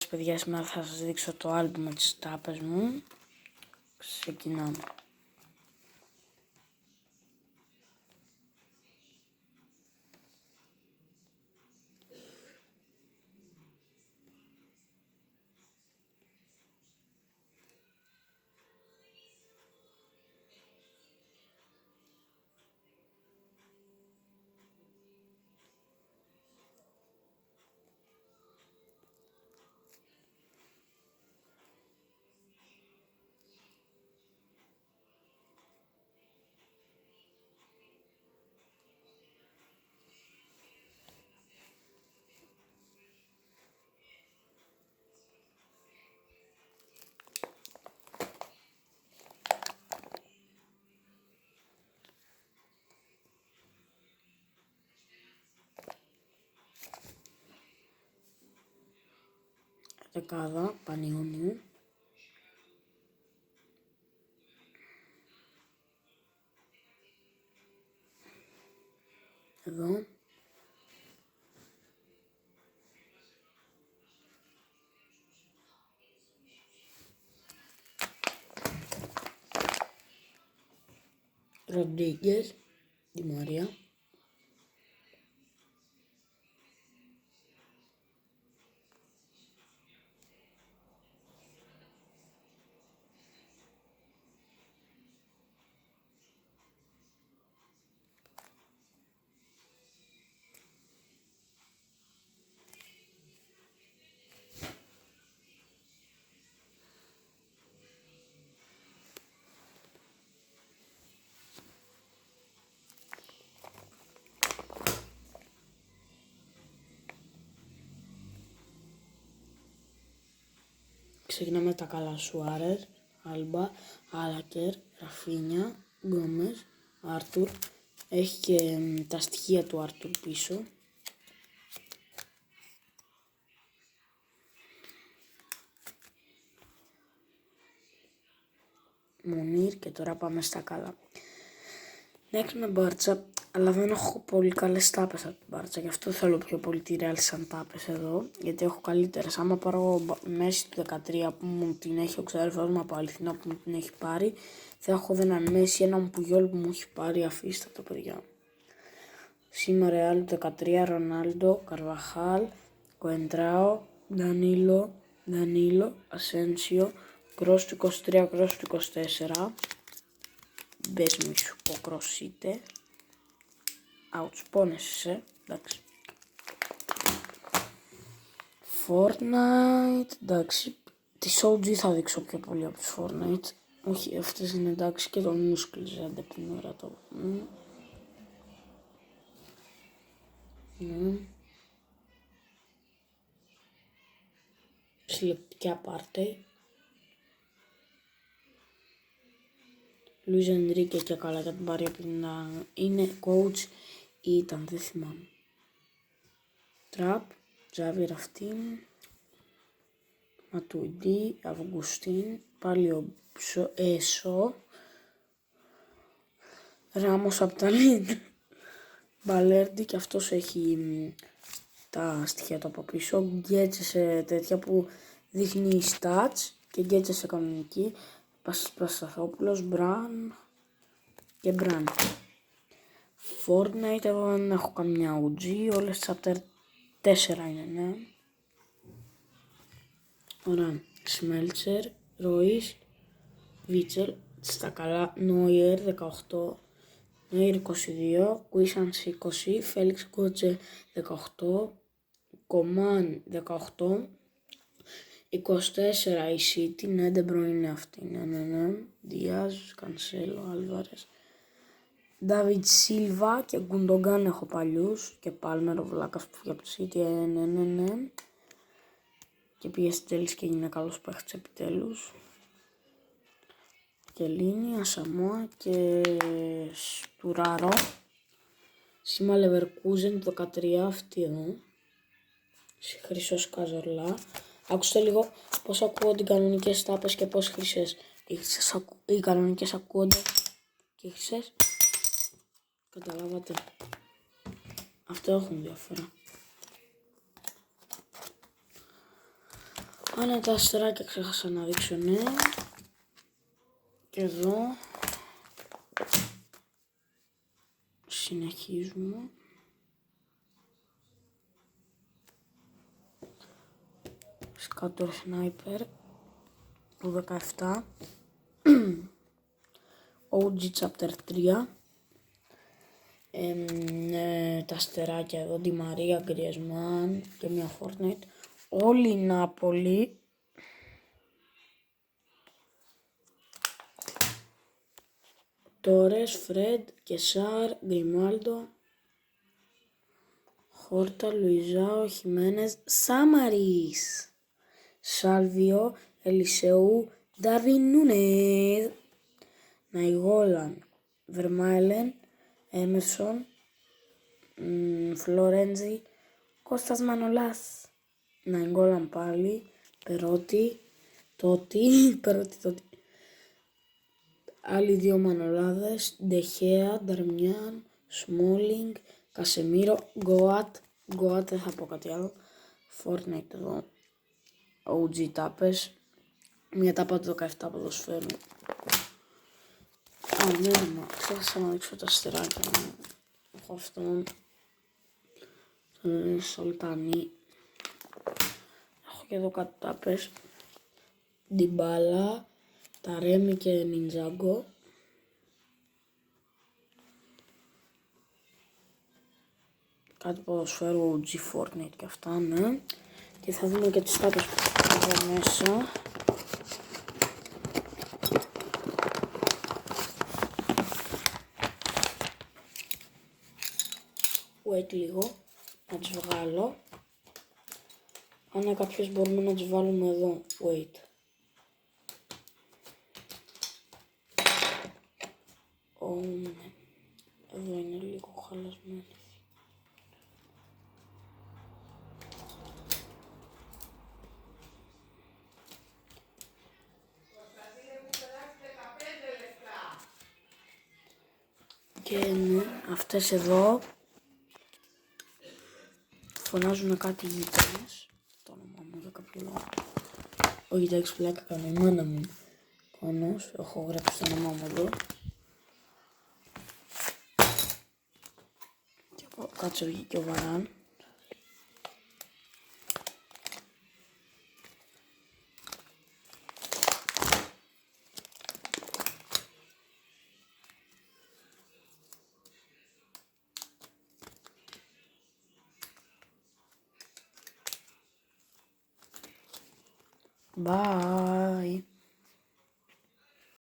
παιδιά, σήμερα θα σας δείξω το άλμπum με τις τάπες μου. Ξεκινάμε. Δεκάδα, Πανιόνιου. Εδώ. Ροντρίγκες, Ντι Μαρία. Ξεκινάμε τα καλά. Σουάρες, Άλμπα, Άλακερ, Ραφίνια, Γκόμες, Άρτουρ. Έχει και τα στοιχεία του Άρτουρ πίσω. Μουνίρ και τώρα πάμε στα καλά. Next με Μπάρτσα, αλλά δεν έχω πολύ καλές τάπες από την Μπάρτσα, γι' αυτό θέλω πιο πολύ τη Real σαν τάπες εδώ, γιατί έχω καλύτερες. Άμα πάρω Μέση του 13 που μου την έχει ο ξαδέρφος μου από αληθινό που μου την έχει πάρει, θα έχω έναν Μέση, έναν Πουγιόλ που μου έχει πάρει, αφήστε το παιδιά. Σήμερα Real του 13, Ρονάλντο, Καρβαχάλ, Κοεντράο, Ντανίλο, Ασένσιο, Κρός του 23, Κρός του 24. Μπες μη σου πω κρόσιτε. Ouch, πόνεσαι, εντάξει. Fortnite, εντάξει. Τις OG θα δείξω πιο πολύ από τις Fortnite. Όχι, αυτές είναι εντάξει και το μουσκλιζ άντε από την ώρα το. Ναι. Συλλεκτικά πάρτε. Λουίς Ενρίκε και καλά για την πάρει από την είναι coach ή ήταν, δεν θυμάμαι. Τραπ, Τζάβι Ραφτίν, Ματουιντή, Αυγουστίν, πάλι ο Έσο, Ράμος από τα Λίντ, Μπαλέρντι και αυτός έχει τα στοιχεία του από πίσω, Γκέτσε σε τέτοια που δείχνει stats και Γκέτσε σε κανονική, Πασταθόπουλος, Μπραν και Μπραν. Fortnite, εγώ δεν έχω καμιά OG, όλες chapter 4 είναι, ναι. Ωραία, Σμέλτσερ, Ροής, Βίτσελ, στα καλά, Νόιερ 18, Νόιερ 22, Κουίσανς 20, Φέλιξ Γκότσε 18, Κομάν 18, 24 η City, ναι, Ντεμπρο είναι αυτή, ναι, Διάζ, Κανσέλο, Άλβαρες, Ντάβιτ Σίλβα και Γκουντογκάν έχω παλιούς και Πάλμερ ο Βλάκας που πήγε από τη City, ναι. Και πήγε στη Chelsea και έγινε καλός παίχτης επιτέλους. Και Λίνη, Ασαμόα και Στουράρο. Σήμα Λεβερκούζεν το 13 αυτή εδώ. Χρυσός Καζορλά. Άκουστε λίγο πώς ακούγονται οι κανονικές τάπες και πώς χρυσές. Οι κανονικές ακούγονται και οι χρυσές. Καταλάβατε. Αυτό έχουν διαφορά. Άνα τα αστεράκια ξέχασα να δείξω, ναι. Και εδώ συνεχίζουμε. Scatter Sniper του 17. OG Chapter 3. Τα αστεράκια εδώ, Di Maria, Griezmann και μια Fortnite. Όλη η Νάπολη. Τόρες, Φρεντ, Κεσάρ, Γκριμάλντο, Χόρτα, Λουιζάο, Χιμένες, Σάμαρις, Σάλβιο, Ελισεού, Ντάρβιν Νούνες, Ναϊγόλαν, Βερμάιλεν, Έμερσον, Φλορέντζι, Κώστας Μανολάς, Ναϊγόλαν πάλι, Περότη, Τότι. Άλλοι δύο Μανολάδες, Ντεχέα, Νταρμιάν, Σμόλινγκ, Κασεμίρο, Γκοάτ, δεν θα πω κάτι άλλο, Fortnite εδώ, OG τάπες, μια τάπα του 17 ποδοσφαίρου. Ναι, ξέχασα να δείξω τα αστεράκια μου. Έχω αυτόν, τον Σολτανί. Έχω και εδώ κάτι τάπες, Ντιμπάλα, Ταρέμι και Νιντζάγκο. Κάτι ποδοσφαίρου OG Fortnite και αυτά, ναι. Και θα δούμε και τις τάπες που έχω εδώ μέσα. Wait λίγο, να τις βγάλω. Αν κάποιες μπορούμε να τις βάλουμε εδώ. Wait. Ναι. Εδώ είναι λίγο χαλασμένη. Και ναι, αυτές εδώ φωνάζουν κάτι γείτονες. Το όνομά μου για κάποιο λόγο. Όχι, εντάξει, πλάκα κάνω, η μάνα μου. Κόνος, έχω γράψει το όνομά μου εδώ. Και από κάτω βγήκε ο Βαράν. Bye.